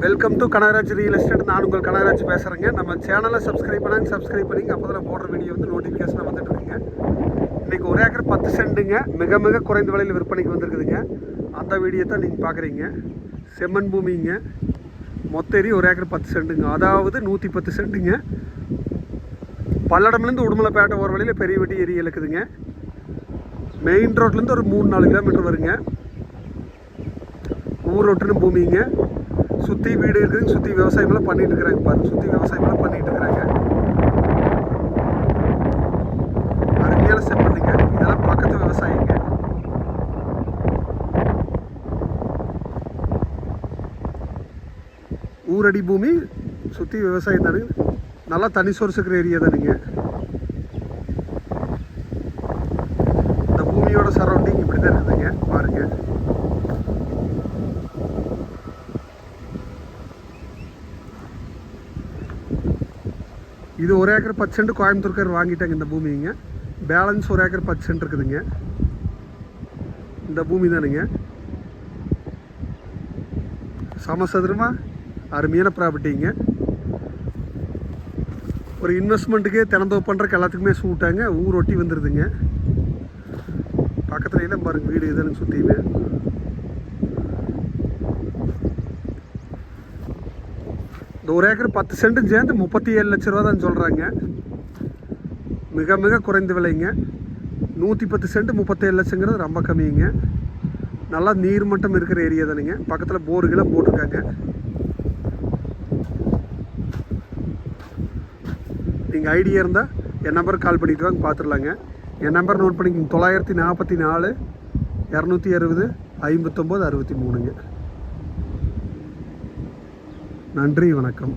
Welcome to Kanagaraj real estate. நான் உங்கள் கனகராஜ் பேசுகிறேங்க. நம்ம சேனலை சப்ஸ்கிரைப் பண்ணிங்க. அப்போ தான் போடுற வீடியோ வந்து நோட்டிஃபிகேஷன் வந்துட்டு இருக்குங்க. இன்றைக்கி 1 ஏக்கர் 10 சென்ட்டுங்க, மிக குறைந்த விலையில் விற்பனைக்கு வந்திருக்குதுங்க. அந்த வீடியோ தான் நீங்கள் பார்க்குறீங்க. செம்மண் பூமிங்க, மொத்த ஏரி 1 ஏக்கர் 10 சென்ட்டுங்க, அதாவது 110 சென்ட்டுங்க. பல்லடம்லேருந்து உடுமலைப்பேட்டை ஒரு வழியில் பெரிய வெட்டி ஏரி இருக்குதுங்க. மெயின் ரோட்லேருந்து ஒரு 3-4 கிலோமீட்டர் வருங்க. ஊர் ஒட்டுன்னு பூமிங்க. சுற்றி வீடு இருக்குதுங்க, சுற்றி விவசாயமெல்லாம் பண்ணிட்டு இருக்கிறாங்க. பாருங்க, சுற்றி விவசாயமெல்லாம் பண்ணிட்டு இருக்கிறாங்க. அருமையான செம்மண்ணுங்க, இதெல்லாம் பக்கத்து விவசாயிங்க. ஊரடி பூமி, சுற்றி விவசாயம் தானுங்க. நல்லா தனி சோர்ஸ் இருக்கிற ஏரியா தானுங்க. இந்த பூமியோட சரௌண்டிங் இப்படி தான் இருக்குதுங்க. பாருங்கள், இது 1 ஏக்கர் 10 சென்ட் கோயம்புத்தூர்கார் வாங்கிட்டாங்க இந்த பூமிங்க. பேலன்ஸ் 1 ஏக்கர் 10 சென்ட் இருக்குதுங்க. இந்த பூமி தானுங்க. சமசதுரமாக அருமையான ப்ராப்பர்ட்டிங்க. ஒரு இன்வெஸ்ட்மெண்ட்டுக்கு தினந்தோப்பு பண்ணுறக்கு எல்லாத்துக்குமே சூட்டாங்க. ஊர் ஒட்டி வந்துடுதுங்க. பக்கத்துல எல்லாம் பாருங்க, வீடு இதுன்னு சுற்றியுமே. இந்த 1 ஏக்கர் 10 சென்ட்டும் சேர்ந்து 37 லட்ச ரூபா தான் சொல்கிறாங்க. மிக குறைந்த விலைங்க. 110 சென்ட் 37 லட்சங்கிறது ரொம்ப கம்மிங்க. நல்லா நீர்மட்டம் இருக்கிற ஏரியா தானுங்க. பக்கத்தில் போர்களெலாம் போட்டிருக்காங்க. நீங்கள் ஐடியா இருந்தால் என் நம்பருக்கு கால் பண்ணிட்டு வாங்க, பார்த்துடலாங்க. என் நம்பர் நோட் பண்ணிக்கோங்க, 944 260 59 63ங்க. நன்றி, வணக்கம்.